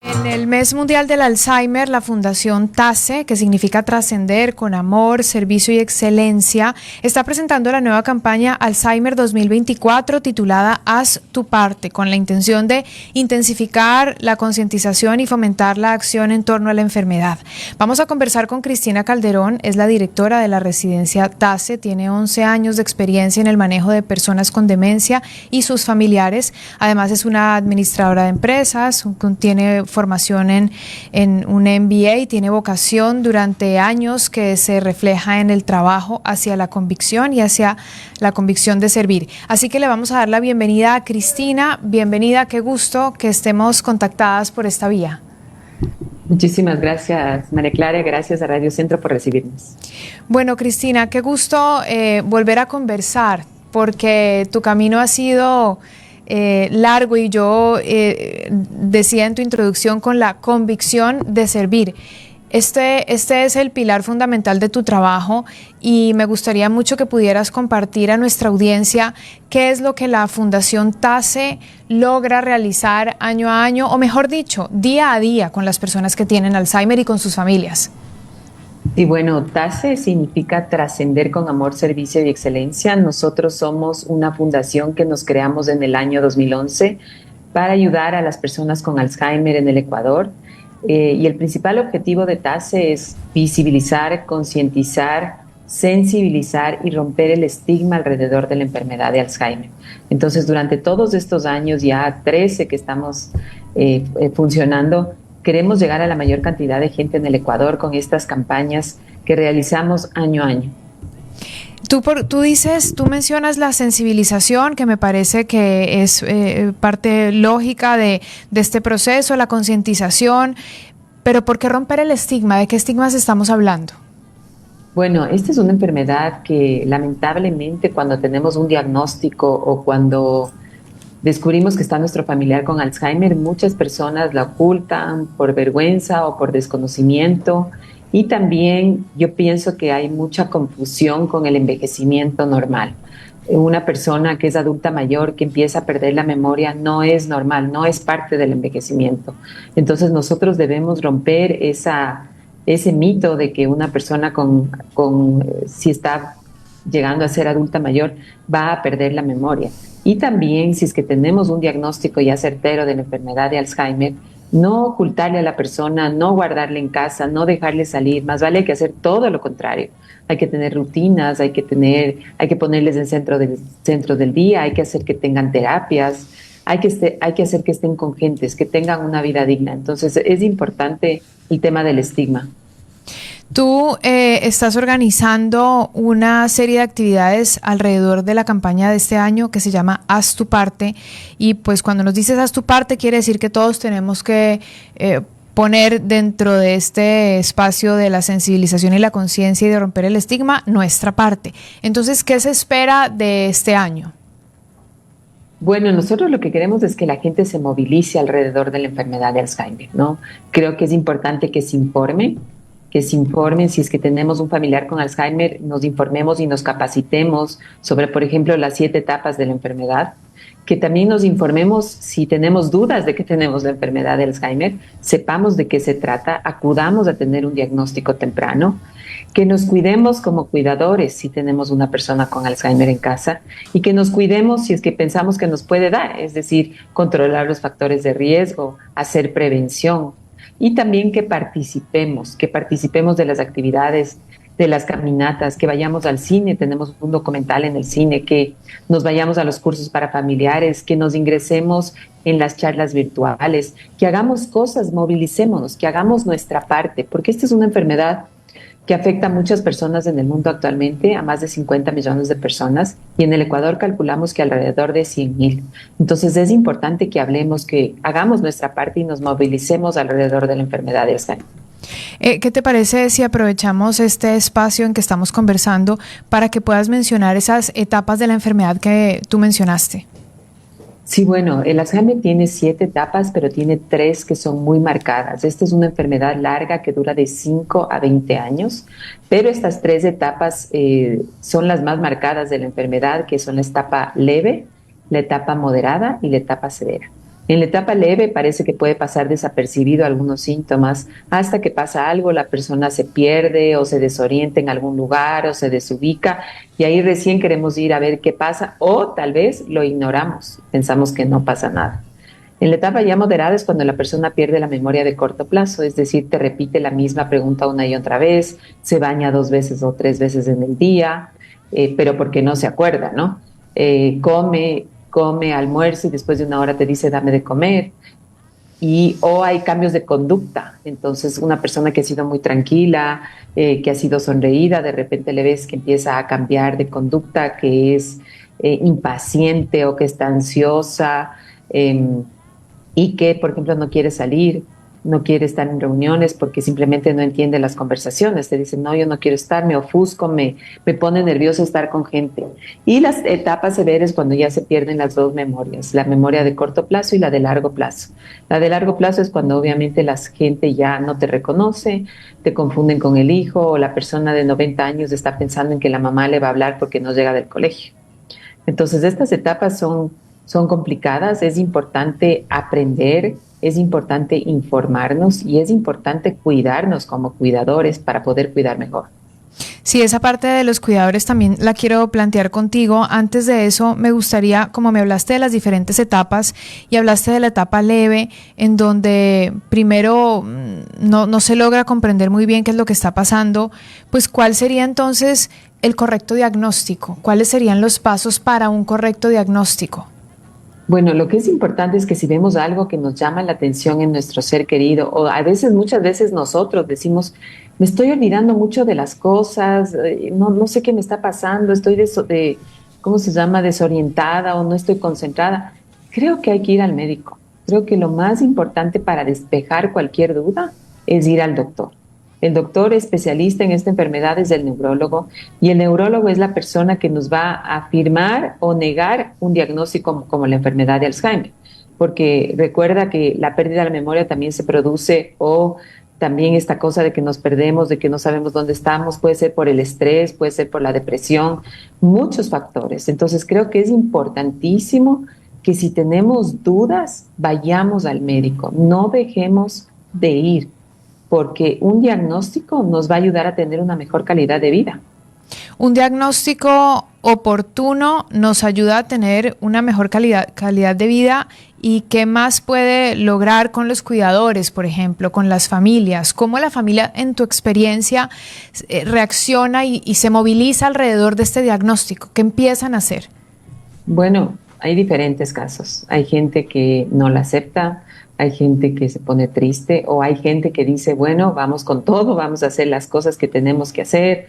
En el Mes Mundial del Alzheimer, la Fundación TASE, que significa trascender con amor, servicio y excelencia, está presentando la nueva campaña Alzheimer 2024 titulada Haz tu parte, con la intención de intensificar la concientización y fomentar la acción en torno a la enfermedad. Vamos a conversar con Cristina Calderón, es la directora de la residencia TASE, tiene 11 años de experiencia en el manejo de personas con demencia y sus familiares. Además es una administradora de empresas, tiene formación en un MBA, tiene vocación durante años que se refleja en el trabajo hacia la convicción y hacia la convicción de servir. Así que le vamos a dar la bienvenida a Cristina. Bienvenida, qué gusto que estemos contactadas por esta vía. Muchísimas gracias, María Clara, gracias a Radio Centro por recibirnos. Bueno, Cristina, qué gusto volver a conversar, porque tu camino ha sido largo y yo decía en tu introducción con la convicción de servir. Este es el pilar fundamental de tu trabajo y me gustaría mucho que pudieras compartir a nuestra audiencia qué es lo que la Fundación TASE logra realizar año a año, o mejor dicho, día a día con las personas que tienen Alzheimer y con sus familias. Y bueno, TASE significa trascender con amor, servicio y excelencia. Nosotros somos una fundación que nos creamos en el año 2011 para ayudar a las personas con Alzheimer en el Ecuador. Y el principal objetivo de TASE es visibilizar, concientizar, sensibilizar y romper el estigma alrededor de la enfermedad de Alzheimer. Entonces, durante todos estos años, ya 13 que estamos funcionando, queremos llegar a la mayor cantidad de gente en el Ecuador con estas campañas que realizamos año a año. Tú mencionas la sensibilización, que me parece que es parte lógica de este proceso, la concientización, pero ¿por qué romper el estigma? ¿De qué estigmas estamos hablando? Bueno, esta es una enfermedad que lamentablemente cuando tenemos un diagnóstico o cuando descubrimos que está nuestro familiar con Alzheimer, muchas personas la ocultan por vergüenza o por desconocimiento, y también yo pienso que hay mucha confusión con el envejecimiento normal. Una persona que es adulta mayor que empieza a perder la memoria no es normal, no es parte del envejecimiento. Entonces nosotros debemos romper ese mito de que una persona si está llegando a ser adulta mayor va a perder la memoria. Y también, si es que tenemos un diagnóstico ya certero de la enfermedad de Alzheimer, no ocultarle a la persona, no guardarle en casa, no dejarle salir, más vale que hacer todo lo contrario. Hay que tener rutinas, hay que ponerles en centro del día, hay que hacer que tengan terapias, hay que hacer que estén con gentes, que tengan una vida digna. Entonces es importante el tema del estigma. Tú estás organizando una serie de actividades alrededor de la campaña de este año que se llama Haz tu parte, y pues cuando nos dices haz tu parte quiere decir que todos tenemos que poner dentro de este espacio de la sensibilización y la conciencia y de romper el estigma nuestra parte. Entonces, ¿qué se espera de este año? Bueno, nosotros lo que queremos es que la gente se movilice alrededor de la enfermedad de Alzheimer, ¿no? Creo que es importante que se informen, si es que tenemos un familiar con Alzheimer, nos informemos y nos capacitemos sobre, por ejemplo, las 7 etapas de la enfermedad, que también nos informemos si tenemos dudas de que tenemos la enfermedad de Alzheimer, sepamos de qué se trata, acudamos a tener un diagnóstico temprano, que nos cuidemos como cuidadores si tenemos una persona con Alzheimer en casa, y que nos cuidemos si es que pensamos que nos puede dar, es decir, controlar los factores de riesgo, hacer prevención. Y también que participemos de las actividades, de las caminatas, que vayamos al cine, tenemos un documental en el cine, que nos vayamos a los cursos para familiares, que nos ingresemos en las charlas virtuales, que hagamos cosas, movilicémonos, que hagamos nuestra parte, porque esta es una enfermedad que afecta a muchas personas en el mundo actualmente, a más de 50 millones de personas, y en el Ecuador calculamos que alrededor de 100,000. Entonces es importante que hablemos, que hagamos nuestra parte y nos movilicemos alrededor de la enfermedad de Alzheimer. ¿Qué te parece si aprovechamos este espacio en que estamos conversando para que puedas mencionar esas etapas de la enfermedad que tú mencionaste? Sí, bueno, el Alzheimer tiene 7 etapas, pero tiene 3 que son muy marcadas. Esta es una enfermedad larga que dura de 5 a 20 años, pero estas 3 etapas son las más marcadas de la enfermedad, que son la etapa leve, la etapa moderada y la etapa severa. En la etapa leve parece que puede pasar desapercibido algunos síntomas hasta que pasa algo, la persona se pierde o se desorienta en algún lugar o se desubica y ahí recién queremos ir a ver qué pasa o tal vez lo ignoramos, pensamos que no pasa nada. En la etapa ya moderada es cuando la persona pierde la memoria de corto plazo, es decir, te repite la misma pregunta una y otra vez, se baña 2 veces o 3 veces en el día, pero porque no se acuerda, ¿no? Come, almuerza y después de una hora te dice dame de comer. O hay cambios de conducta, entonces una persona que ha sido muy tranquila, que ha sido sonreída, de repente le ves que empieza a cambiar de conducta, que es impaciente o que está ansiosa. Y que, por ejemplo, no quiere salir, no quiere estar en reuniones porque simplemente no entiende las conversaciones. Te dicen, no, yo no quiero estar, me ofusco, me pone nervioso estar con gente. Y las etapas severas cuando ya se pierden las dos memorias, la memoria de corto plazo y la de largo plazo. La de largo plazo es cuando obviamente la gente ya no te reconoce, te confunden con el hijo o la persona de 90 años está pensando en que la mamá le va a hablar porque no llega del colegio. Entonces, estas etapas son complicadas, es importante aprender, es importante informarnos y es importante cuidarnos como cuidadores para poder cuidar mejor. Sí, esa parte de los cuidadores también la quiero plantear contigo. Antes de eso, me gustaría, como me hablaste de las diferentes etapas y hablaste de la etapa leve, en donde primero no se logra comprender muy bien qué es lo que está pasando, pues ¿cuál sería entonces el correcto diagnóstico? ¿Cuáles serían los pasos para un correcto diagnóstico? Bueno, lo que es importante es que si vemos algo que nos llama la atención en nuestro ser querido, o muchas veces nosotros decimos, me estoy olvidando mucho de las cosas, no sé qué me está pasando, estoy ¿cómo se llama?, desorientada o no estoy concentrada. Creo que hay que ir al médico. Creo que lo más importante para despejar cualquier duda es ir al doctor. El doctor especialista en esta enfermedad es el neurólogo y el neurólogo es la persona que nos va a afirmar o negar un diagnóstico como la enfermedad de Alzheimer, porque recuerda que la pérdida de la memoria también se produce o también esta cosa de que nos perdemos, de que no sabemos dónde estamos, puede ser por el estrés, puede ser por la depresión, muchos factores. Entonces creo que es importantísimo que si tenemos dudas, vayamos al médico, no dejemos de ir, porque un diagnóstico nos va a ayudar a tener una mejor calidad de vida. Un diagnóstico oportuno nos ayuda a tener una mejor calidad de vida. ¿Y qué más puede lograr con los cuidadores, por ejemplo, con las familias? ¿Cómo la familia, en tu experiencia, reacciona y se moviliza alrededor de este diagnóstico? ¿Qué empiezan a hacer? Bueno, hay diferentes casos. Hay gente que no la acepta, hay gente que se pone triste o hay gente que dice, bueno, vamos con todo, vamos a hacer las cosas que tenemos que hacer.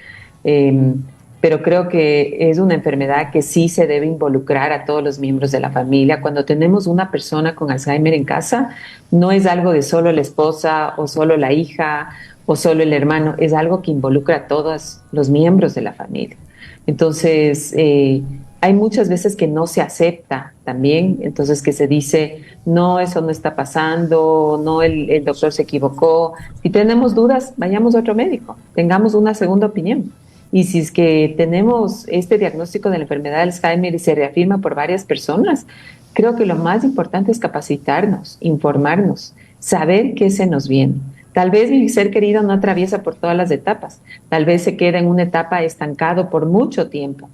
Pero creo que es una enfermedad que sí se debe involucrar a todos los miembros de la familia. Cuando tenemos una persona con Alzheimer en casa, no es algo de solo la esposa o solo la hija o solo el hermano, es algo que involucra a todos los miembros de la familia. Entonces, hay muchas veces que no se acepta también, entonces que se dice, no, eso no está pasando, no, el doctor se equivocó. Si tenemos dudas, vayamos a otro médico, tengamos una segunda opinión. Y si es que tenemos este diagnóstico de la enfermedad de Alzheimer y se reafirma por varias personas, creo que lo más importante es capacitarnos, informarnos, saber qué se nos viene. Tal vez mi ser querido no atraviesa por todas las etapas, tal vez se queda en una etapa estancado por mucho tiempo.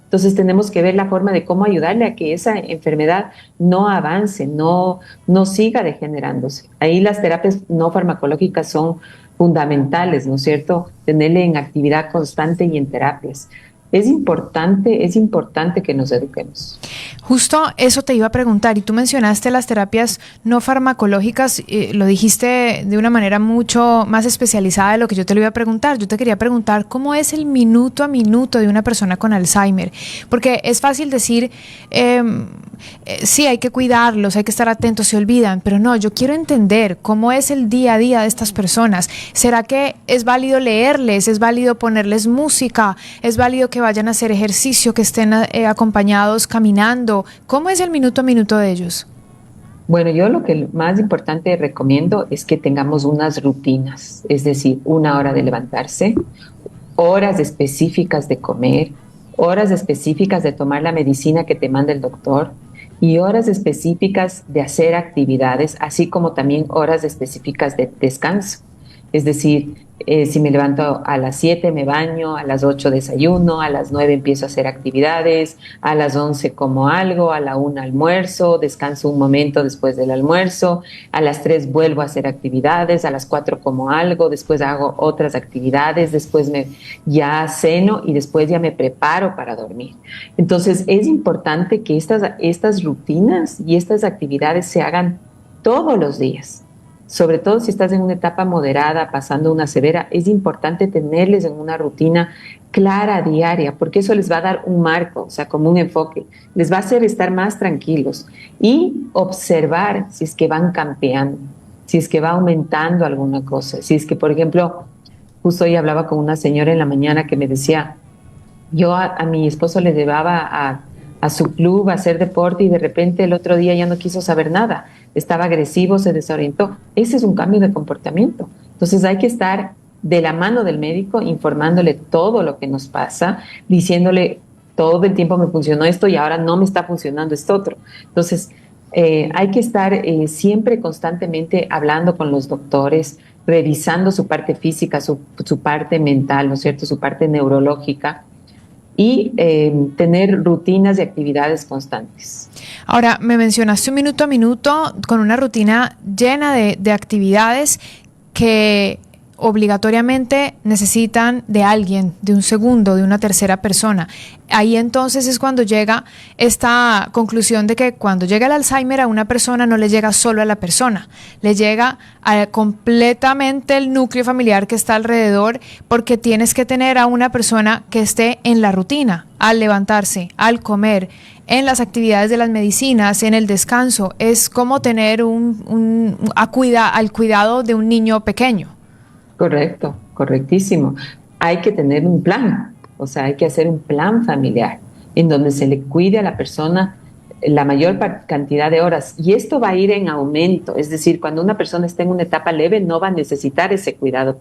Entonces tenemos que ver la forma de cómo ayudarle a que esa enfermedad no avance, no siga degenerándose. Ahí las terapias no farmacológicas son fundamentales, ¿no es cierto? Tenerle en actividad constante y en terapias. Es importante que nos eduquemos. Justo eso te iba a preguntar, y tú mencionaste las terapias no farmacológicas, lo dijiste de una manera mucho más especializada de lo que yo te lo iba a preguntar. Yo te quería preguntar cómo es el minuto a minuto de una persona con Alzheimer, porque es fácil decir, sí, hay que cuidarlos, hay que estar atentos, se olvidan, pero no, yo quiero entender cómo es el día a día de estas personas. ¿Será que es válido leerles, es válido ponerles música, es válido que vayan a hacer ejercicio, que estén acompañados caminando? ¿Cómo es el minuto a minuto de ellos? Bueno, yo lo que más importante recomiendo es que tengamos unas rutinas, es decir, 1 hora de levantarse, horas específicas de comer, horas específicas de tomar la medicina que te manda el doctor y horas específicas de hacer actividades, así como también horas específicas de descanso. Es decir, si me levanto a las 7 me baño, a las 8 desayuno, a las 9 empiezo a hacer actividades, a las 11 como algo, a la 1 almuerzo, descanso un momento después del almuerzo, a las 3 vuelvo a hacer actividades, a las 4 como algo, después hago otras actividades, después ya ceno y después ya me preparo para dormir. Entonces es importante que estas rutinas y estas actividades se hagan todos los días. Sobre todo si estás en una etapa moderada, pasando una severa, es importante tenerles en una rutina clara, diaria, porque eso les va a dar un marco, o sea, como un enfoque. Les va a hacer estar más tranquilos y observar si es que van campeando, si es que va aumentando alguna cosa. Si es que, por ejemplo, justo hoy hablaba con una señora en la mañana que me decía, yo a mi esposo le llevaba a su club a hacer deporte y de repente el otro día ya no quiso saber nada, estaba agresivo, se desorientó. Ese es un cambio de comportamiento. Entonces hay que estar de la mano del médico, informándole todo lo que nos pasa, diciéndole todo el tiempo me funcionó esto y ahora no me está funcionando esto otro. Entonces hay que estar siempre constantemente hablando con los doctores, revisando su parte física, su parte mental, ¿no es cierto?, su parte neurológica, y tener rutinas y actividades constantes. Ahora, me mencionaste un minuto a minuto con una rutina llena de actividades que obligatoriamente necesitan de alguien, de un segundo, de una tercera persona. Ahí entonces es cuando llega esta conclusión de que cuando llega el Alzheimer a una persona no le llega solo a la persona, le llega a completamente el núcleo familiar que está alrededor, porque tienes que tener a una persona que esté en la rutina, al levantarse, al comer, en las actividades de las medicinas, en el descanso. Es como tener al cuidado de un niño pequeño. Correcto, correctísimo. Hay que tener un plan, o sea, hay que hacer un plan familiar en donde se le cuide a la persona la mayor cantidad de horas. Y esto va a ir en aumento, es decir, cuando una persona está en una etapa leve no va a necesitar ese cuidado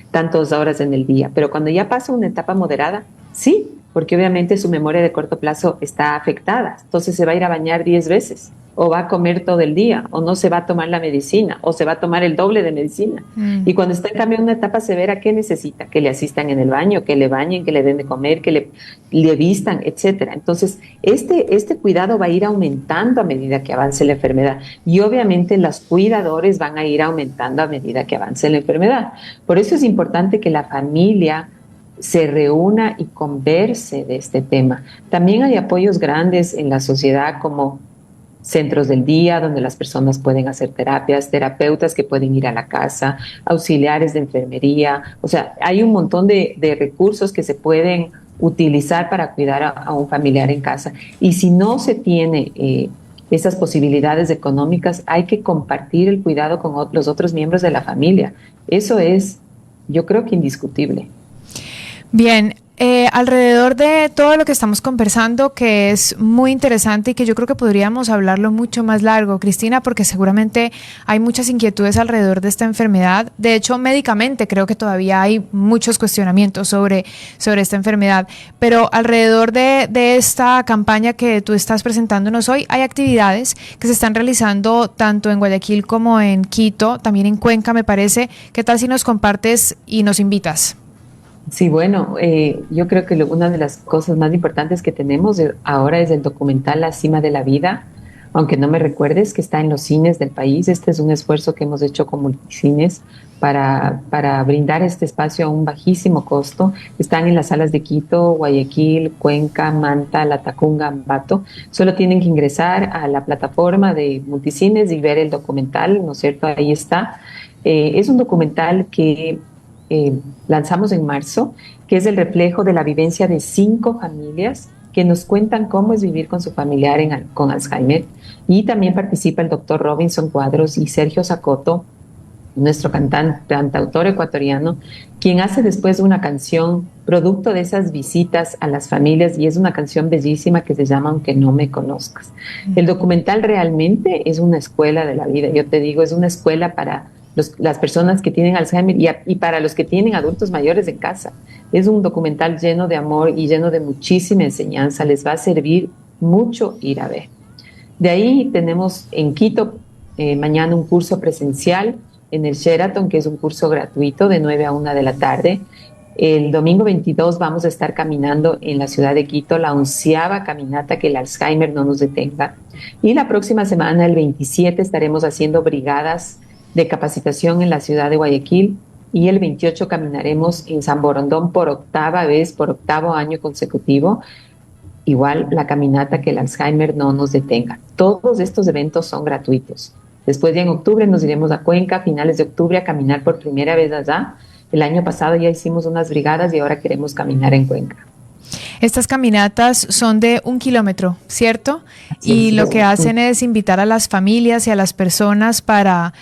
tantas horas en el día, pero cuando ya pasa una etapa moderada, sí, porque obviamente su memoria de corto plazo está afectada. Entonces se va a ir a bañar 10 veces, o va a comer todo el día, o no se va a tomar la medicina, o se va a tomar el doble de medicina. Y cuando está en cambio en una etapa severa, ¿qué necesita? Que le asistan en el baño, que le bañen, que le den de comer, que le vistan, etcétera. Entonces, este cuidado va a ir aumentando a medida que avance la enfermedad. Y obviamente los cuidadores van a ir aumentando a medida que avance la enfermedad. Por eso es importante que la familia se reúna y converse de este tema. También hay apoyos grandes en la sociedad, como centros del día donde las personas pueden hacer terapias, terapeutas que pueden ir a la casa, auxiliares de enfermería. O sea, hay un montón de recursos que se pueden utilizar para cuidar a un familiar en casa. Y si no se tiene esas posibilidades económicas, hay que compartir el cuidado con los otros miembros de la familia. Eso es, yo creo que indiscutible. Bien, alrededor de todo lo que estamos conversando, que es muy interesante y que yo creo que podríamos hablarlo mucho más largo, Cristina, porque seguramente hay muchas inquietudes alrededor de esta enfermedad. De hecho, médicamente creo que todavía hay muchos cuestionamientos sobre esta enfermedad. Pero alrededor de esta campaña que tú estás presentándonos hoy, hay actividades que se están realizando tanto en Guayaquil como en Quito, también en Cuenca, me parece. ¿Qué tal si nos compartes y nos invitas? Sí, bueno, yo creo que una de las cosas más importantes que tenemos ahora es el documental La Cima de la Vida, aunque no me recuerdes, que está en los cines del país. Este es un esfuerzo que hemos hecho con Multicines para brindar este espacio a un bajísimo costo. Están en las salas de Quito, Guayaquil, Cuenca, Manta, Latacunga, Ambato. Solo tienen que ingresar a la plataforma de Multicines y ver el documental, ¿no es cierto? Ahí está. Es un documental que lanzamos en marzo, que es el reflejo de la vivencia de 5 familias que nos cuentan cómo es vivir con su familiar con Alzheimer. Y también participa el doctor Robinson Cuadros y Sergio Zacoto, nuestro cantautor ecuatoriano, quien hace después una canción producto de esas visitas a las familias, y es una canción bellísima que se llama Aunque no me conozcas. El documental realmente es una escuela de la vida, yo te digo, es una escuela para las personas que tienen Alzheimer y para los que tienen adultos mayores en casa. Es un documental lleno de amor y lleno de muchísima enseñanza. Les va a servir mucho ir a ver. De ahí tenemos en Quito mañana un curso presencial en el Sheraton, que es un curso gratuito de 9 a 1 de la tarde. El domingo 22 vamos a estar caminando en la ciudad de Quito, la 11ª caminata, que el Alzheimer no nos detenga. Y la próxima semana, el 27, estaremos haciendo brigadas de capacitación en la ciudad de Guayaquil, y el 28 caminaremos en San Borondón por 8ª vez, por 8º año consecutivo. Igual la caminata, que el Alzheimer no nos detenga. Todos estos eventos son gratuitos. Después ya en octubre nos iremos a Cuenca, a finales de octubre, a caminar por primera vez allá. El año pasado ya hicimos unas brigadas y ahora queremos caminar en Cuenca. Estas caminatas son de 1 kilómetro, ¿cierto? Y lo que hacen es invitar a las familias y a las personas para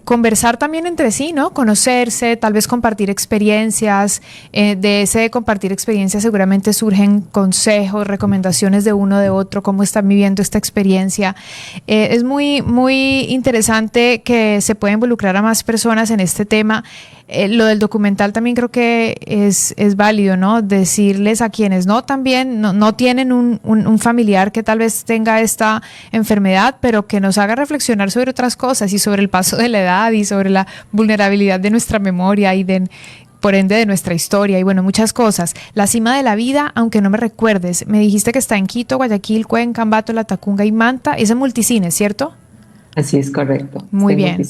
conversar también entre sí, ¿no? Conocerse, tal vez compartir experiencias. De ese compartir experiencias seguramente surgen consejos, recomendaciones de uno de otro, cómo están viviendo esta experiencia. Es muy, muy interesante que se pueda involucrar a más personas en este tema. Lo del documental también creo que es válido, ¿no? Decirles a quienes también no tienen un familiar que tal vez tenga esta enfermedad, pero que nos haga reflexionar sobre otras cosas y sobre el paso de la edad y sobre la vulnerabilidad de nuestra memoria y por ende de nuestra historia y bueno, muchas cosas. La cima de la vida, aunque no me recuerdes, me dijiste que está en Quito, Guayaquil, Cuenca, Ambato, Latacunga y Manta. Es en Multicines, ¿cierto? Así es, correcto. Muy bien.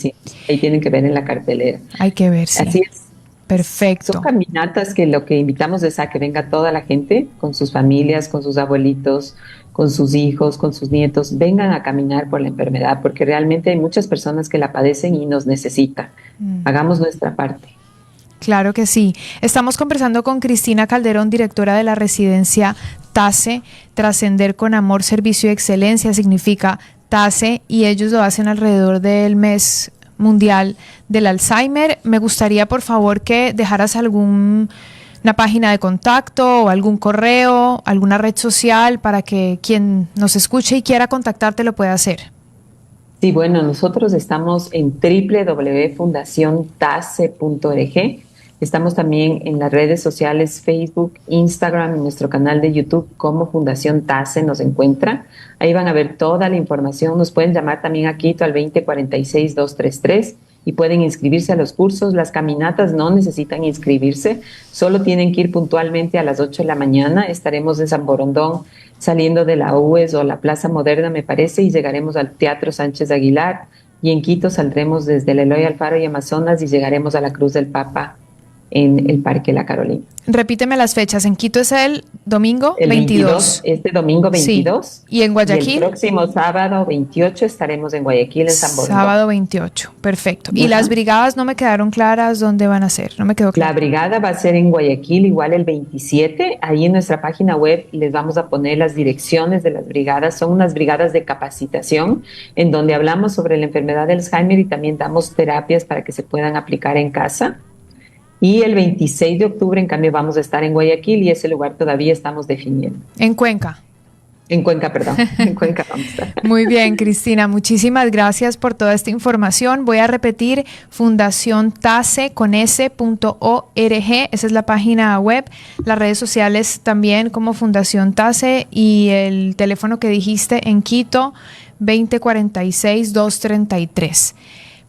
Ahí tienen que ver en la cartelera. Hay que ver, sí. Así es. Perfecto. Son caminatas que lo que invitamos es a que venga toda la gente con sus familias, con sus abuelitos, con sus hijos, con sus nietos, vengan a caminar por la enfermedad, porque realmente hay muchas personas que la padecen y nos necesitan. Hagamos nuestra parte. Claro que sí. Estamos conversando con Cristina Calderón, directora de la residencia TASE. Trascender con amor, servicio y excelencia significa TASE, y ellos lo hacen alrededor del mes mundial del Alzheimer. Me gustaría, por favor, que dejaras una página de contacto o algún correo, alguna red social para que quien nos escuche y quiera contactarte lo pueda hacer. Sí, bueno, nosotros estamos en www.fundaciontase.org. Estamos también en las redes sociales Facebook, Instagram y nuestro canal de YouTube como Fundación TASE nos encuentra. Ahí van a ver toda la información. Nos pueden llamar también a Quito al 2046-233 y pueden inscribirse a los cursos. Las caminatas no necesitan inscribirse, solo tienen que ir puntualmente a las 8 de la mañana. Estaremos en San Borondón saliendo de la UES o la Plaza Moderna, me parece, y llegaremos al Teatro Sánchez Aguilar. Y en Quito saldremos desde el Eloy Alfaro y Amazonas y llegaremos a la Cruz del Papa en el Parque La Carolina. Repíteme las fechas. En Quito es el domingo el 22. Este domingo 22. Sí. ¿Y en Guayaquil? Y el próximo sábado 28 estaremos en Guayaquil, en San Borondón. Sábado 28, perfecto. ¿Y las brigadas no me quedaron claras dónde van a ser? No me quedó claro. La brigada va a ser en Guayaquil igual el 27. Ahí en nuestra página web les vamos a poner las direcciones de las brigadas. Son unas brigadas de capacitación en donde hablamos sobre la enfermedad de Alzheimer y también damos terapias para que se puedan aplicar en casa. Y el 26 de octubre, en cambio, vamos a estar en Guayaquil y ese lugar todavía estamos definiendo. En Cuenca. En Cuenca, perdón. En Cuenca vamos a estar. Muy bien, Cristina. Muchísimas gracias por toda esta información. Voy a repetir, fundaciontase.org. Esa es la página web. Las redes sociales también como Fundación TASE y el teléfono que dijiste en Quito, 2046-233.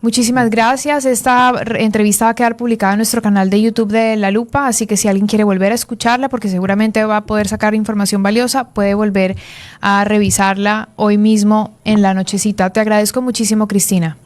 Muchísimas gracias. Esta entrevista va a quedar publicada en nuestro canal de YouTube de La Lupa, así que si alguien quiere volver a escucharla, porque seguramente va a poder sacar información valiosa, puede volver a revisarla hoy mismo en la nochecita. Te agradezco muchísimo, Cristina.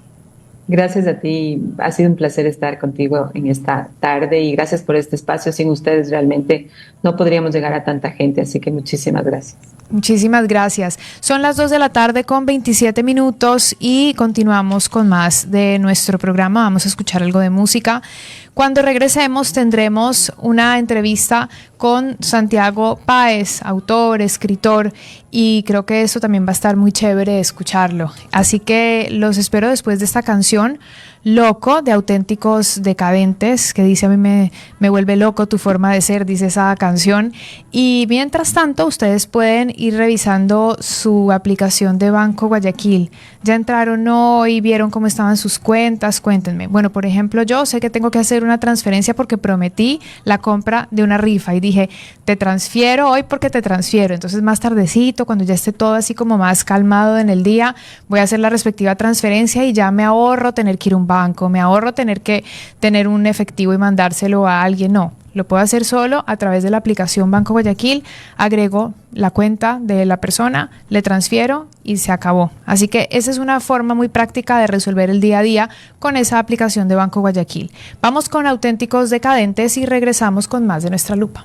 Gracias a ti. Ha sido un placer estar contigo en esta tarde y gracias por este espacio. Sin ustedes realmente no podríamos llegar a tanta gente, así que muchísimas gracias. Muchísimas gracias. Son las 2 de la tarde con 27 minutos y continuamos con más de nuestro programa. Vamos a escuchar algo de música. Cuando regresemos tendremos una entrevista con Santiago Páez, autor, escritor, y creo que eso también va a estar muy chévere escucharlo. Así que los espero después de esta canción, Loco, de Auténticos Decadentes, que dice: a mí me vuelve loco tu forma de ser, dice esa canción. Y mientras tanto, ustedes pueden ir revisando su aplicación de Banco Guayaquil. ¿Ya entraron hoy? ¿Vieron cómo estaban sus cuentas? Cuéntenme. Bueno, por ejemplo, yo sé que tengo que hacer hacer una transferencia porque prometí la compra de una rifa y dije, te transfiero hoy porque te transfiero. Entonces más tardecito, cuando ya esté todo así como más calmado en el día, voy a hacer la respectiva transferencia y ya me ahorro tener que ir a un banco, me ahorro tener que tener un efectivo y mandárselo a alguien. No, lo puedo hacer solo a través de la aplicación Banco Guayaquil, agrego la cuenta de la persona, le transfiero y se acabó. Así que esa es una forma muy práctica de resolver el día a día con esa aplicación de Banco Guayaquil. Vamos con auténticos decadentes y regresamos con más de nuestra lupa.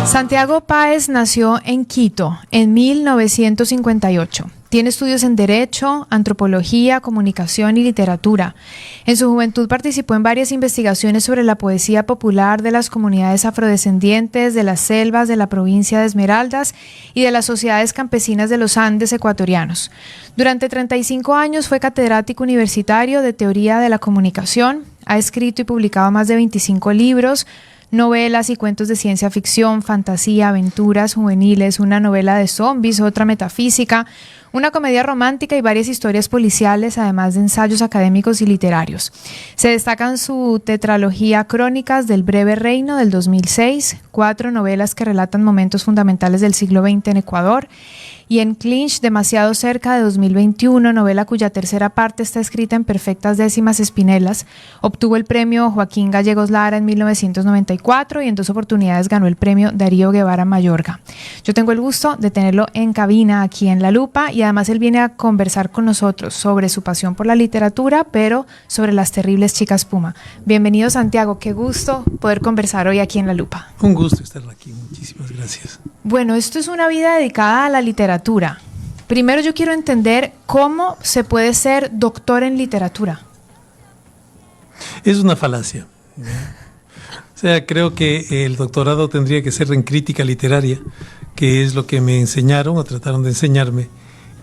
Santiago Páez nació en Quito en 1958. Tiene estudios en Derecho, Antropología, Comunicación y Literatura. En su juventud participó en varias investigaciones sobre la poesía popular de las comunidades afrodescendientes, de las selvas de la provincia de Esmeraldas y de las sociedades campesinas de los Andes ecuatorianos. Durante 35 años fue catedrático universitario de Teoría de la Comunicación. Ha escrito y publicado más de 25 libros, novelas y cuentos de ciencia ficción, fantasía, aventuras juveniles, una novela de zombies, otra metafísica, una comedia romántica y varias historias policiales, además de ensayos académicos y literarios. Se destacan su tetralogía Crónicas del Breve Reino del 2006, 4 novelas que relatan momentos fundamentales del siglo XX en Ecuador, y en Clinch, Demasiado Cerca, de 2021, novela cuya tercera parte está escrita en perfectas décimas espinelas. Obtuvo el premio Joaquín Gallegos Lara en 1994 y en 2 oportunidades ganó el premio Darío Guevara Mayorga. Yo tengo el gusto de tenerlo en cabina aquí en La Lupa y además él viene a conversar con nosotros sobre su pasión por la literatura, pero sobre las terribles chicas Puma. Bienvenido, Santiago, qué gusto poder conversar hoy aquí en La Lupa. Un gusto estar aquí, muchísimas gracias. Bueno, esto es una vida dedicada a la literatura. Primero yo quiero entender cómo se puede ser doctor en literatura. Es una falacia. O sea, creo que el doctorado tendría que ser en crítica literaria, que es lo que me enseñaron o trataron de enseñarme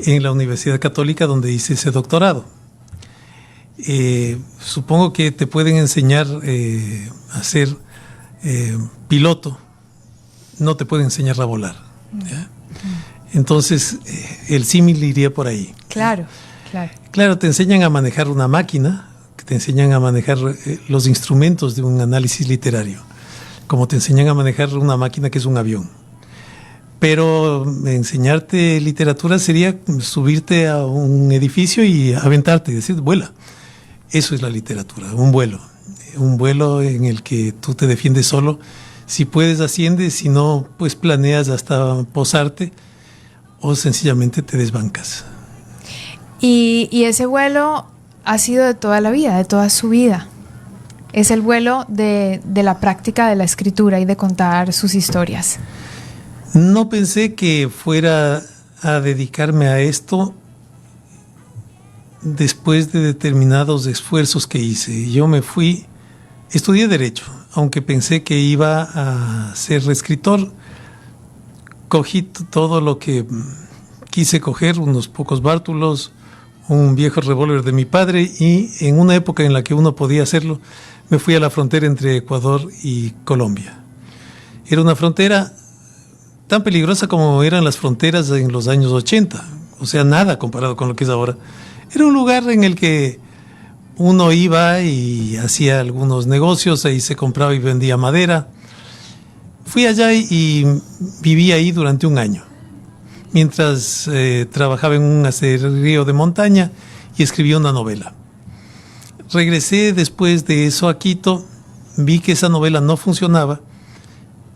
en la Universidad Católica donde hice ese doctorado. Supongo que te pueden enseñar a ser piloto, no te pueden enseñar a volar, ¿ya? Entonces, el símil iría por ahí. Claro, claro. Claro, te enseñan a manejar una máquina, que te enseñan a manejar los instrumentos de un análisis literario, como te enseñan a manejar una máquina que es un avión. Pero enseñarte literatura sería subirte a un edificio y aventarte y decir, vuela. Eso es la literatura, un vuelo en el que tú te defiendes solo. Si puedes, asciendes, si no, pues planeas hasta posarte o sencillamente te desbancas. Y ese vuelo ha sido de toda la vida, de toda su vida. Es el vuelo de la práctica de la escritura y de contar sus historias. No pensé que fuera a dedicarme a esto después de determinados esfuerzos que hice. Yo me fui, estudié Derecho, aunque pensé que iba a ser escritor. Cogí todo lo que quise coger, unos pocos bártulos, un viejo revólver de mi padre, y en una época en la que uno podía hacerlo, me fui a la frontera entre Ecuador y Colombia. Era una frontera tan peligrosa como eran las fronteras en los años 80, o sea, nada comparado con lo que es ahora. Era un lugar en el que uno iba y hacía algunos negocios, ahí se compraba y vendía madera. Fui allá y viví ahí durante un año, mientras trabajaba en un acerío de montaña y escribí una novela. Regresé después de eso a Quito, vi que esa novela no funcionaba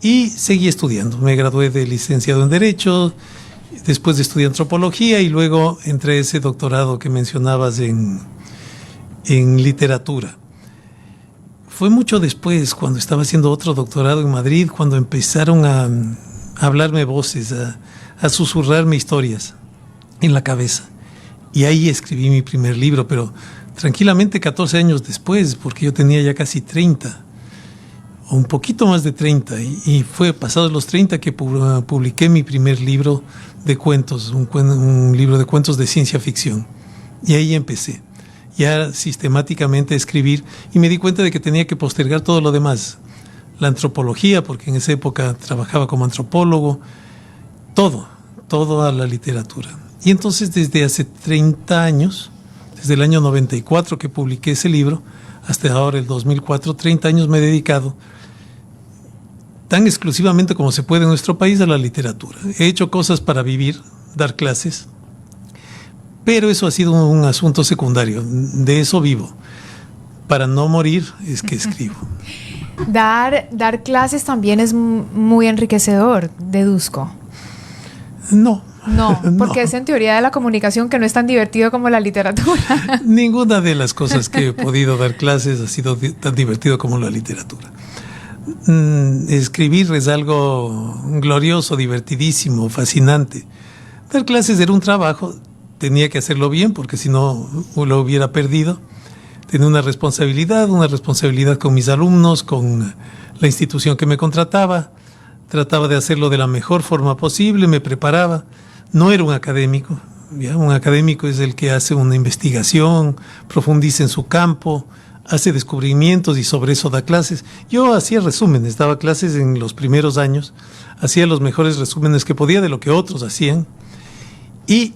y seguí estudiando. Me gradué de licenciado en Derecho, después estudié Antropología y luego entré a ese doctorado que mencionabas en literatura. Fue mucho después, cuando estaba haciendo otro doctorado en Madrid, cuando empezaron a hablarme voces, a susurrarme historias en la cabeza. Y ahí escribí mi primer libro, pero tranquilamente 14 años después, porque yo tenía ya casi 30, o un poquito más de 30, y fue pasados los 30 que publiqué mi primer libro de cuentos, un libro de cuentos de ciencia ficción. Y ahí empecé ya sistemáticamente a escribir y me di cuenta de que tenía que postergar todo lo demás. La antropología, porque en esa época trabajaba como antropólogo, todo a la literatura. Y entonces desde hace 30 años, desde el año 94 que publiqué ese libro, hasta ahora el 2004, 30 años me he dedicado tan exclusivamente como se puede en nuestro país a la literatura. He hecho cosas para vivir, dar clases, pero eso ha sido un asunto secundario. De eso vivo. Para no morir es que escribo. Dar clases también es muy enriquecedor, deduzco. No, porque es en teoría de la comunicación, que no es tan divertido como la literatura. Ninguna de las cosas que he podido dar clases ha sido tan divertido como la literatura. Escribir es algo glorioso, divertidísimo, fascinante. Dar clases era un trabajo, tenía que hacerlo bien porque si no lo hubiera perdido. Tenía una responsabilidad con mis alumnos, con la institución que me contrataba. Trataba de hacerlo de la mejor forma posible, me preparaba. No era un académico, ¿ya? Un académico es el que hace una investigación, profundiza en su campo, hace descubrimientos y sobre eso da clases. Yo hacía resúmenes, daba clases en los primeros años, hacía los mejores resúmenes que podía de lo que otros hacían y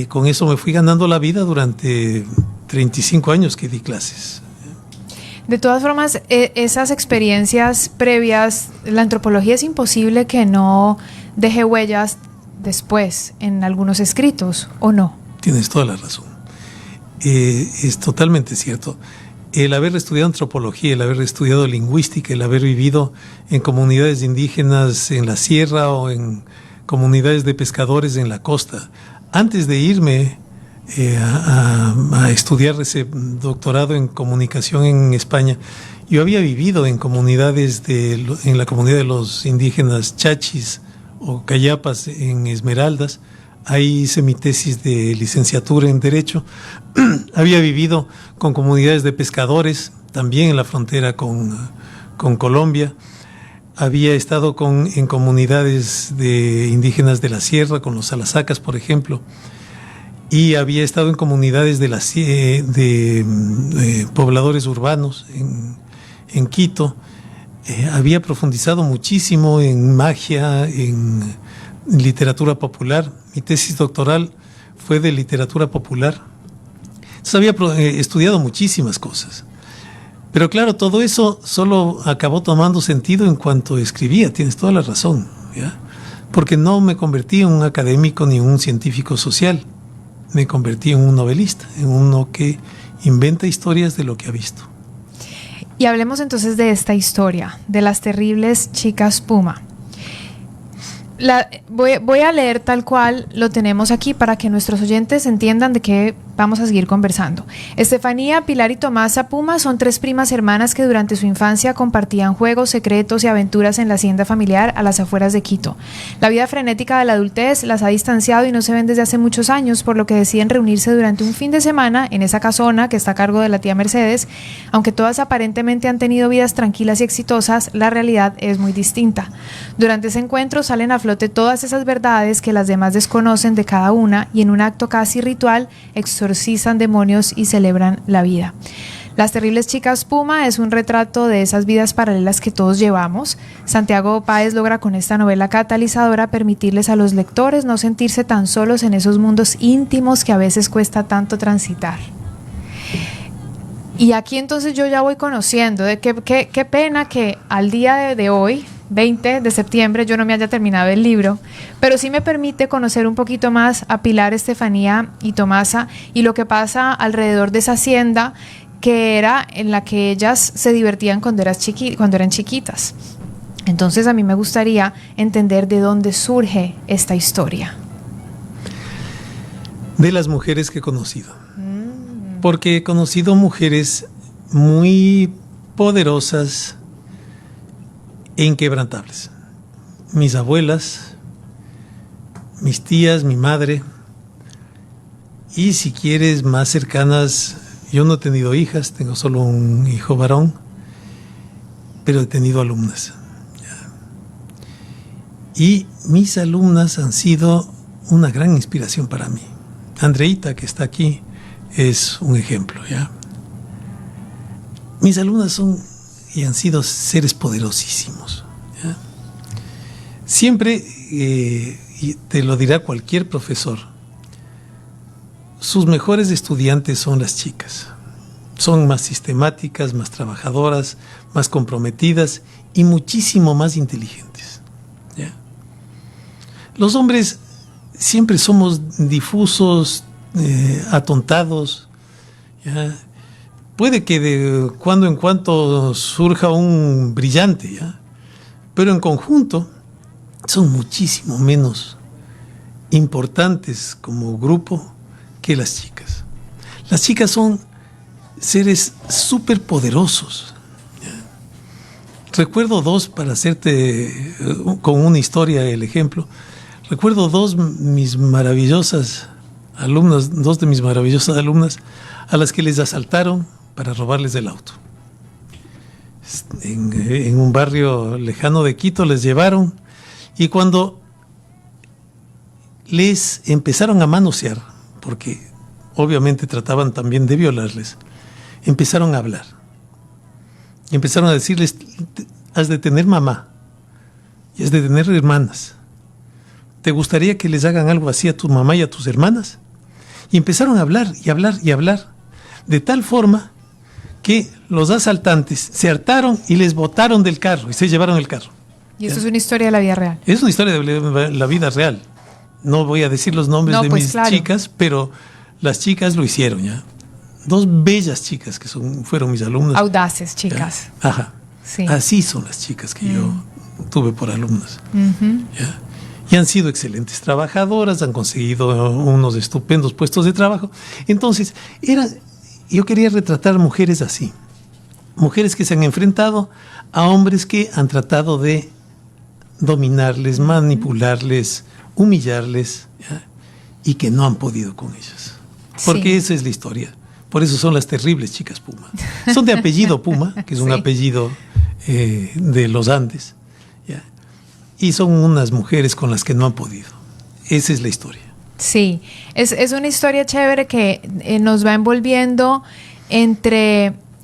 con eso me fui ganando la vida durante 35 años que di clases. De todas formas, esas experiencias previas, la antropología es imposible que no deje huellas después en algunos escritos, ¿o no? Tienes toda la razón. Es totalmente cierto. El haber estudiado antropología, el haber estudiado lingüística, el haber vivido en comunidades indígenas en la sierra o en comunidades de pescadores en la costa, antes de irme a estudiar ese doctorado en comunicación en España, yo había vivido en comunidades en la comunidad de los indígenas chachis o cayapas en Esmeraldas. Ahí hice mi tesis de licenciatura en Derecho. Había vivido con comunidades de pescadores, también en la frontera con Colombia. Había estado en comunidades de indígenas de la sierra, con los salasacas, por ejemplo. Y había estado en comunidades de pobladores urbanos en Quito. Había profundizado muchísimo en magia, en literatura popular. Mi tesis doctoral fue de literatura popular. Entonces había estudiado muchísimas cosas. Pero claro, todo eso solo acabó tomando sentido en cuanto escribía. Tienes toda la razón, ¿ya? Porque no me convertí en un académico ni en un científico social. Me convertí en un novelista, en uno que inventa historias de lo que ha visto. Y hablemos entonces de esta historia, de las terribles chicas Puma. Voy a leer tal cual lo tenemos aquí para que nuestros oyentes entiendan de qué vamos a seguir conversando. Estefanía, Pilar y Tomasa Puma son 3 primas hermanas que durante su infancia compartían juegos, secretos y aventuras en la hacienda familiar a las afueras de Quito. La vida frenética de la adultez las ha distanciado y no se ven desde hace muchos años, por lo que deciden reunirse durante un fin de semana en esa casona que está a cargo de la tía Mercedes. Aunque todas aparentemente han tenido vidas tranquilas y exitosas, la realidad es muy distinta. Durante ese encuentro salen a flote todas esas verdades que las demás desconocen de cada una y en un acto casi ritual exorcizan demonios y celebran la vida. Las terribles chicas Puma es un retrato de esas vidas paralelas que todos llevamos. Santiago Páez logra con esta novela catalizadora permitirles a los lectores no sentirse tan solos en esos mundos íntimos que a veces cuesta tanto transitar. Y aquí entonces yo ya voy conociendo de qué pena que al día de hoy, 20 de septiembre, yo no me haya terminado el libro, pero sí me permite conocer un poquito más a Pilar, Estefanía y Tomasa y lo que pasa alrededor de esa hacienda que era en la que ellas se divertían cuando eran chiquitas. Entonces a mí me gustaría entender de dónde surge esta historia. De las mujeres que he conocido. Porque he conocido mujeres muy poderosas e inquebrantables. Mis abuelas, mis tías, mi madre, y si quieres más cercanas, yo no he tenido hijas, tengo solo un hijo varón, pero he tenido alumnas. Y mis alumnas han sido una gran inspiración para mí. Andreita, que está aquí, es un ejemplo, ¿ya? Mis alumnas son y han sido seres poderosísimos, ¿ya? Siempre, y te lo dirá cualquier profesor, sus mejores estudiantes son las chicas. Son más sistemáticas, más trabajadoras, más comprometidas y muchísimo más inteligentes, ¿ya? Los hombres siempre somos difusos, atontados, ¿ya? Puede que de cuando en cuando surja un brillante, ¿ya? Pero en conjunto son muchísimo menos importantes como grupo que las chicas. Las chicas son seres súper poderosos, ¿ya? Recuerdo dos, para hacerte con una historia el ejemplo. Recuerdo dos de mis maravillosas alumnas a las que les asaltaron para robarles el auto. En un barrio lejano de Quito les llevaron, y cuando les empezaron a manosear, porque obviamente trataban también de violarles, empezaron a hablar. Y empezaron a decirles: has de tener mamá y has de tener hermanas. ¿Te gustaría que les hagan algo así a tu mamá y a tus hermanas? Y empezaron a hablar y hablar y hablar, de tal forma que los asaltantes se hartaron y les botaron del carro y se llevaron el carro. Y esto es una historia de la vida real. Es una historia de la vida real. No voy a decir los nombres de mis chicas, pero las chicas lo hicieron, ¿ya? Dos bellas chicas que fueron mis alumnas. Audaces, chicas. ¿Ya? Ajá. Sí. Así son las chicas que yo tuve por alumnas. ¿Ya? Y han sido excelentes trabajadoras, han conseguido unos estupendos puestos de trabajo. Entonces, yo quería retratar mujeres así. Mujeres que se han enfrentado a hombres que han tratado de dominarles, manipularles, humillarles, ¿ya? Y que no han podido con ellas. Porque esa es la historia. Por eso son las terribles chicas Puma. Son de apellido Puma, que es un apellido de los Andes, ¿ya? Y son unas mujeres con las que no han podido. Esa es la historia. Sí, es una historia chévere que nos va envolviendo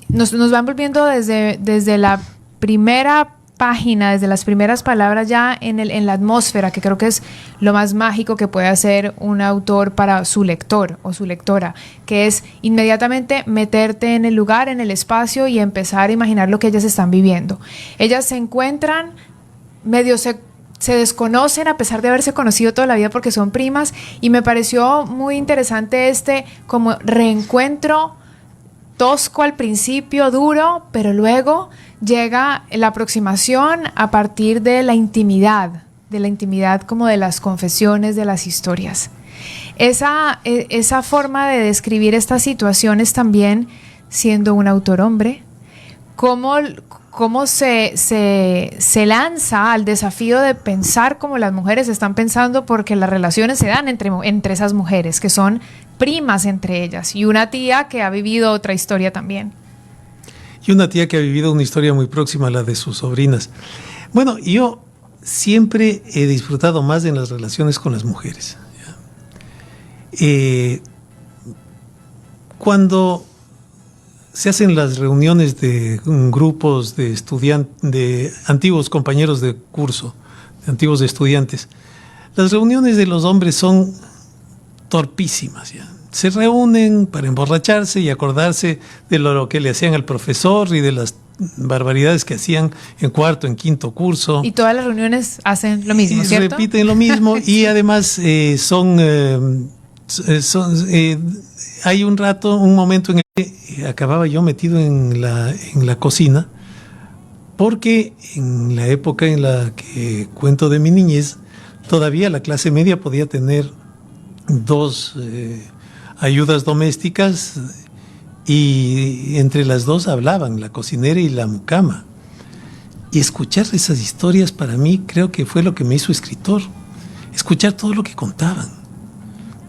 nos va envolviendo desde la primera página, desde las primeras palabras ya en la atmósfera, que creo que es lo más mágico que puede hacer un autor para su lector o su lectora, que es inmediatamente meterte en el lugar, en el espacio y empezar a imaginar lo que ellas están viviendo. Ellas se encuentran, medio se desconocen a pesar de haberse conocido toda la vida porque son primas, y me pareció muy interesante como reencuentro tosco al principio, duro, pero luego llega la aproximación a partir de la intimidad como de las confesiones, de las historias. Esa forma de describir estas situaciones también, siendo un autor hombre, cómo se lanza al desafío de pensar como las mujeres están pensando, porque las relaciones se dan entre esas mujeres, que son primas entre ellas, y una tía que ha vivido otra historia también. Y una tía que ha vivido una historia muy próxima a la de sus sobrinas. Bueno, yo siempre he disfrutado más en las relaciones con las mujeres, ¿ya? Cuando se hacen las reuniones de grupos de de antiguos compañeros de curso, de antiguos estudiantes, las reuniones de los hombres son torpísimas, ¿ya? Se reúnen para emborracharse y acordarse de lo que le hacían al profesor y de las barbaridades que hacían en cuarto, en quinto curso. Y todas las reuniones hacen lo mismo, ¿cierto? Repiten lo mismo. Y además hay un momento en el que acababa yo metido en la cocina, porque en la época en la que cuento de mi niñez, todavía la clase media podía tener dos ayudas domésticas, y entre las dos hablaban, la cocinera y la mucama. Y escuchar esas historias para mí creo que fue lo que me hizo escritor, escuchar todo lo que contaban,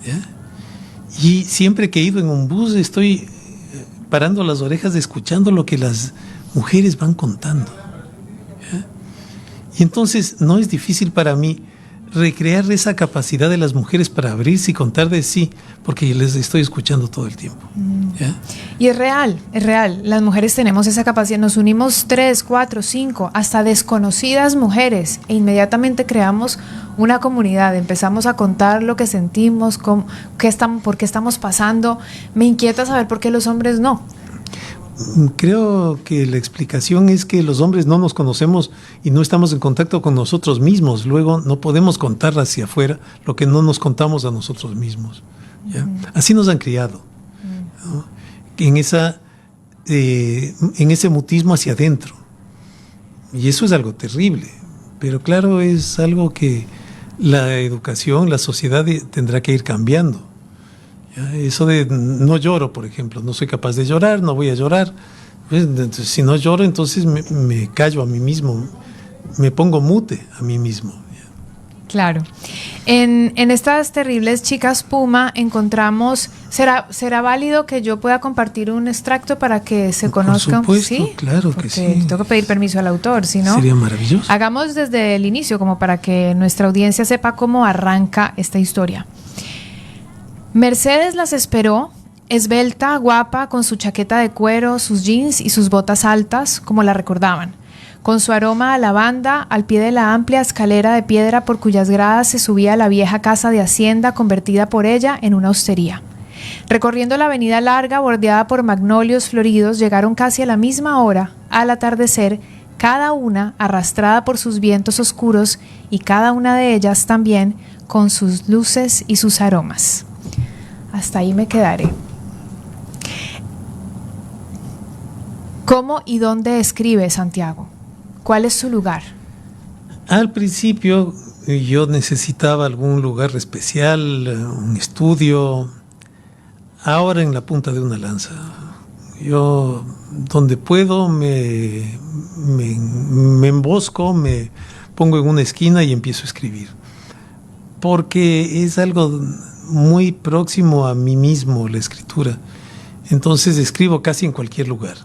¿ya? Y siempre que he ido en un bus estoy parando las orejas escuchando lo que las mujeres van contando, ¿ya? Y entonces no es difícil para mí recrear esa capacidad de las mujeres para abrirse y contar de sí, porque les estoy escuchando todo el tiempo, ¿ya? Y es real. Las mujeres tenemos esa capacidad. Nos unimos 3, 4, 5, hasta desconocidas mujeres, e inmediatamente creamos una comunidad. Empezamos a contar lo que sentimos, por qué estamos pasando. Me inquieta saber por qué los hombres no. Creo que la explicación es que los hombres no nos conocemos y no estamos en contacto con nosotros mismos. Luego no podemos contar hacia afuera lo que no nos contamos a nosotros mismos, ¿ya? Así nos han criado, ¿no? En ese mutismo hacia adentro. Y eso es algo terrible. Pero claro, es algo que la educación, la sociedad tendrá que ir cambiando. Eso de no lloro, por ejemplo, no soy capaz de llorar, no voy a llorar, Pues, entonces, si no lloro, entonces me callo a mí mismo, me pongo mute a mí mismo. Claro. En estas terribles chicas Puma encontramos, ¿será válido que yo pueda compartir un extracto para que se conozcan? Por supuesto, ¿sí? claro Porque que sí. tengo que pedir permiso al autor, si no. Sería maravilloso. Hagamos desde el inicio, como para que nuestra audiencia sepa cómo arranca esta historia. Mercedes las esperó, esbelta, guapa, con su chaqueta de cuero, sus jeans y sus botas altas, como la recordaban, con su aroma a lavanda al pie de la amplia escalera de piedra por cuyas gradas se subía la vieja casa de hacienda convertida por ella en una hostería. Recorriendo la avenida larga bordeada por magnolios floridos, llegaron casi a la misma hora, al atardecer, cada una arrastrada por sus vientos oscuros y cada una de ellas también con sus luces y sus aromas. Hasta ahí me quedaré. ¿Cómo y dónde escribe Santiago? ¿Cuál es su lugar? Al principio yo necesitaba algún lugar especial, un estudio. Ahora en la punta de una lanza. Yo donde puedo me embosco, me pongo en una esquina y empiezo a escribir. Porque es algo muy próximo a mí mismo, la escritura. Entonces escribo casi en cualquier lugar.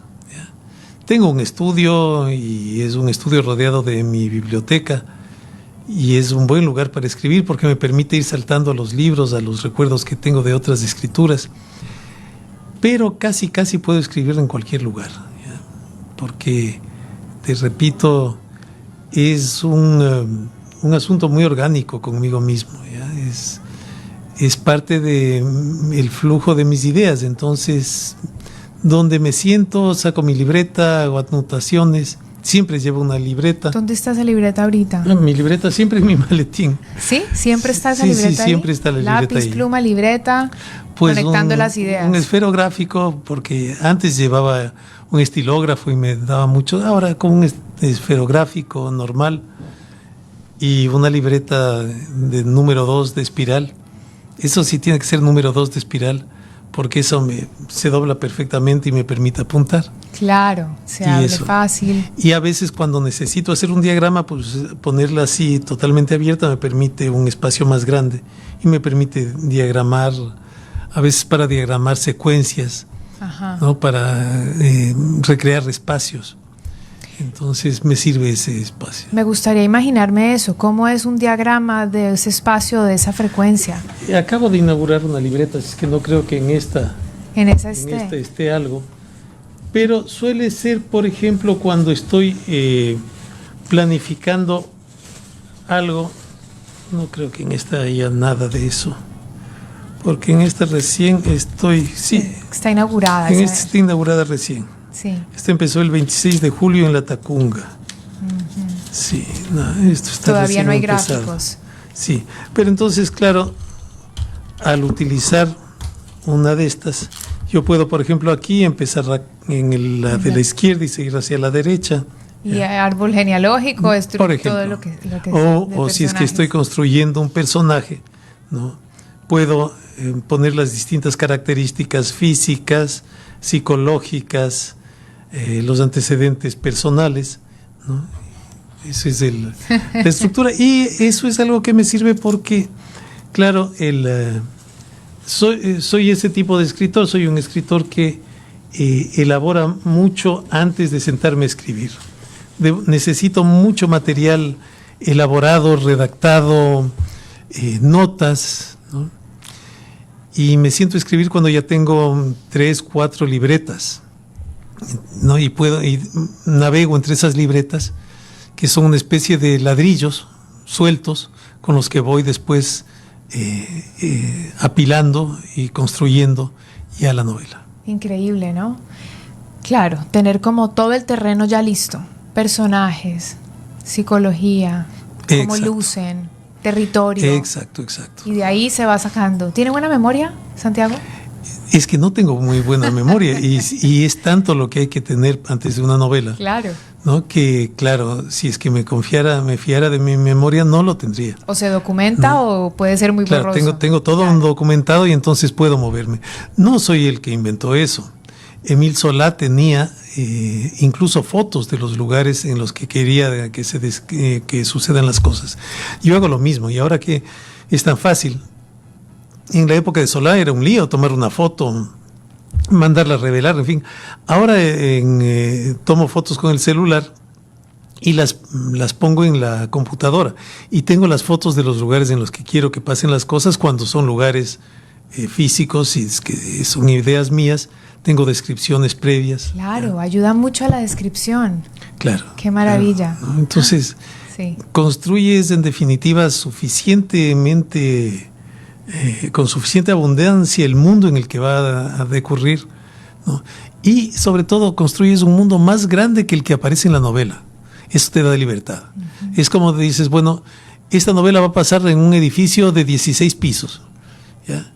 Tengo un estudio y es un estudio rodeado de mi biblioteca y es un buen lugar para escribir porque me permite ir saltando a los libros, a los recuerdos que tengo de otras escrituras. Pero casi puedo escribir en cualquier lugar, ¿ya? Porque, te repito, es un asunto muy orgánico conmigo mismo, ¿ya? Es parte del flujo de mis ideas, entonces donde me siento, saco mi libreta, hago anotaciones, siempre llevo una libreta. ¿Dónde está esa libreta ahorita? Mi libreta siempre en mi maletín. ¿Sí? ¿Siempre está esa Sí, libreta sí, ahí? siempre está la libreta Lápiz, ahí. pluma, libreta, Pues conectando las ideas. Un esferográfico, porque antes llevaba un estilógrafo y me daba mucho, ahora con un esferográfico normal y una libreta de número 2 de espiral. Eso sí tiene que ser número 2 de espiral, porque eso se dobla perfectamente y me permite apuntar. Claro, se abre fácil. Y a veces cuando necesito hacer un diagrama, pues ponerla así totalmente abierta me permite un espacio más grande y me permite diagramar, a veces para diagramar secuencias, Ajá. ¿no? Para recrear espacios. Entonces me sirve ese espacio. Me gustaría imaginarme eso, cómo es un diagrama de ese espacio, de esa frecuencia. Acabo de inaugurar una libreta, así que no creo que en esta esté algo. Pero suele ser, por ejemplo, cuando estoy planificando algo, no creo que en esta haya nada de eso. Porque en esta recién estoy, sí. Está inaugurada. En esta está inaugurada recién. Sí. Esta empezó el 26 de julio en La Tacunga. Sí, no, esto está todavía no hay empezado. Gráficos. Sí, pero entonces, claro, al utilizar una de estas, yo puedo, por ejemplo, aquí empezar en la de la izquierda y seguir hacia la derecha. Y árbol genealógico, por ejemplo, todo lo que o si es que estoy construyendo un personaje, ¿no? Puedo poner las distintas características físicas, psicológicas, los antecedentes personales, ¿no? Esa es la estructura. Y eso es algo que me sirve porque, claro, soy ese tipo de escritor, soy un escritor que elabora mucho antes de sentarme a escribir. Necesito mucho material elaborado, redactado, notas, ¿no? Y me siento a escribir cuando ya tengo 3, 4 libretas, ¿no? Y navego entre esas libretas, que son una especie de ladrillos sueltos con los que voy después apilando y construyendo ya la novela. Increíble, ¿no? Claro, tener como todo el terreno ya listo. Personajes, psicología, cómo Exacto. lucen, territorio. Exacto. Y de ahí se va sacando. ¿Tiene buena memoria, Santiago? Es que no tengo muy buena memoria y es tanto lo que hay que tener antes de una novela. Claro. ¿No? Que claro, si es que me fiara de mi memoria, no lo tendría. O se documenta, ¿no? O puede ser muy claro, borroso. tengo todo claro. documentado y entonces puedo moverme. No soy el que inventó eso. Émile Zola tenía incluso fotos de los lugares en los que quería que sucedan las cosas. Yo hago lo mismo, y ahora que es tan fácil, en la época de Zola era un lío tomar una foto, mandarla a revelar, en fin. Ahora tomo fotos con el celular y las pongo en la computadora, y tengo las fotos de los lugares en los que quiero que pasen las cosas. Cuando son lugares físicos y que son ideas mías, tengo descripciones previas. Claro, ayuda mucho a la descripción. Claro. Qué maravilla. Claro, ¿no? Entonces, sí, construyes en definitiva suficientemente, con suficiente abundancia el mundo en el que va a decurrir, ¿no? Y sobre todo construyes un mundo más grande que el que aparece en la novela. Eso te da libertad. Uh-huh. Es como dices, bueno, esta novela va a pasar en un edificio de 16 pisos, ¿ya?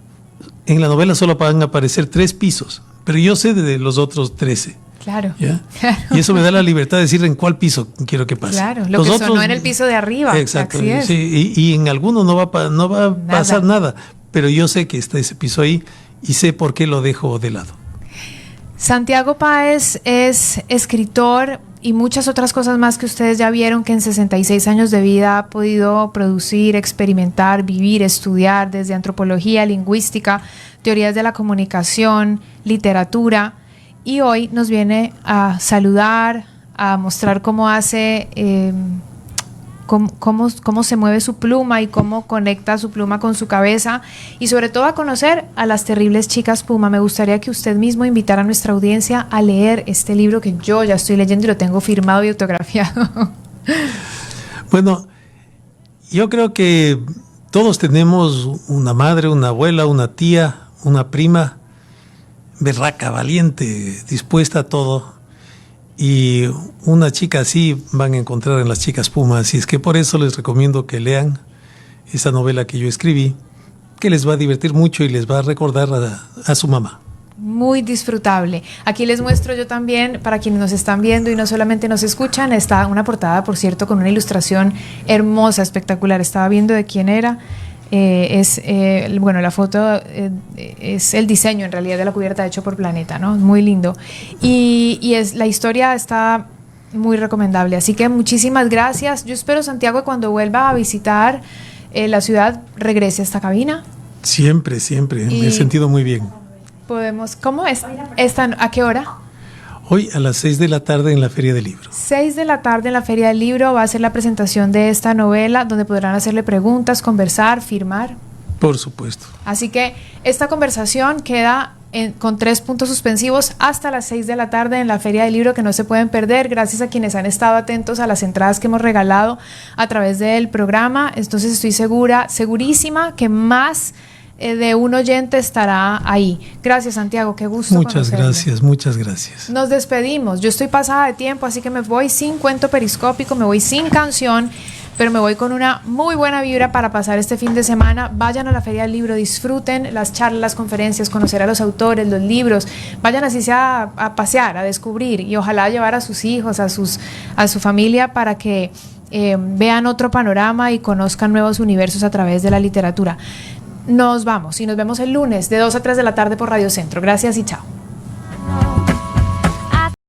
En la novela solo van a aparecer 3 pisos, pero yo sé de los otros 13. Claro, ¿ya? Claro. Y eso me da la libertad de decir en cuál piso quiero que pase. Claro, lo los que sonó en el piso de arriba. Exacto. Así es. Sí, y en alguno no va a pasar nada, pero yo sé que está ese piso ahí y sé por qué lo dejo de lado. Santiago Páez es escritor y muchas otras cosas más que ustedes ya vieron que en 66 años de vida ha podido producir, experimentar, vivir, estudiar desde antropología, lingüística, teorías de la comunicación, literatura, y hoy nos viene a saludar, a mostrar cómo hace, cómo se mueve su pluma y cómo conecta su pluma con su cabeza, y sobre todo a conocer a las terribles chicas Puma. Me gustaría que usted mismo invitara a nuestra audiencia a leer este libro que yo ya estoy leyendo y lo tengo firmado y autografiado. Bueno, yo creo que todos tenemos una madre, una abuela, una tía, una prima berraca, valiente, dispuesta a todo. Y una chica así van a encontrar en las chicas Puma. Así es que por eso les recomiendo que lean esa novela que yo escribí, que les va a divertir mucho y les va a recordar a su mamá. Muy disfrutable. Aquí les muestro yo también, para quienes nos están viendo y no solamente nos escuchan, está una portada, por cierto, con una ilustración hermosa, espectacular. Estaba viendo de quién era. Bueno, la foto es el diseño en realidad de la cubierta hecho por Planeta, ¿no? Muy lindo. Y la historia está muy recomendable. Así que muchísimas gracias. Yo espero, Santiago, que cuando vuelva a visitar la ciudad regrese a esta cabina. Siempre, siempre. Me he sentido muy bien. ¿Cómo es? ¿A qué hora? Hoy a las 6 de la tarde en la Feria del Libro. 6 de la tarde en la Feria del Libro va a ser la presentación de esta novela, donde podrán hacerle preguntas, conversar, firmar. Por supuesto. Así que esta conversación queda con 3 puntos suspensivos hasta las 6 de la tarde en la Feria del Libro, que no se pueden perder, gracias a quienes han estado atentos a las entradas que hemos regalado a través del programa. Entonces estoy segurísima que más de un oyente estará ahí. Gracias, Santiago, qué gusto conocerlo. Muchas gracias. Nos despedimos. Yo estoy pasada de tiempo, así que me voy sin cuento periscópico, me voy sin canción, pero me voy con una muy buena vibra para pasar este fin de semana. Vayan a la Feria del Libro, disfruten las charlas, las conferencias, conocer a los autores, los libros. Vayan así sea a pasear, a descubrir, y ojalá llevar a sus hijos, a su familia, para que vean otro panorama y conozcan nuevos universos a través de la literatura. Nos vamos y nos vemos el lunes de 2 a 3 de la tarde por Radio Centro. Gracias y chao.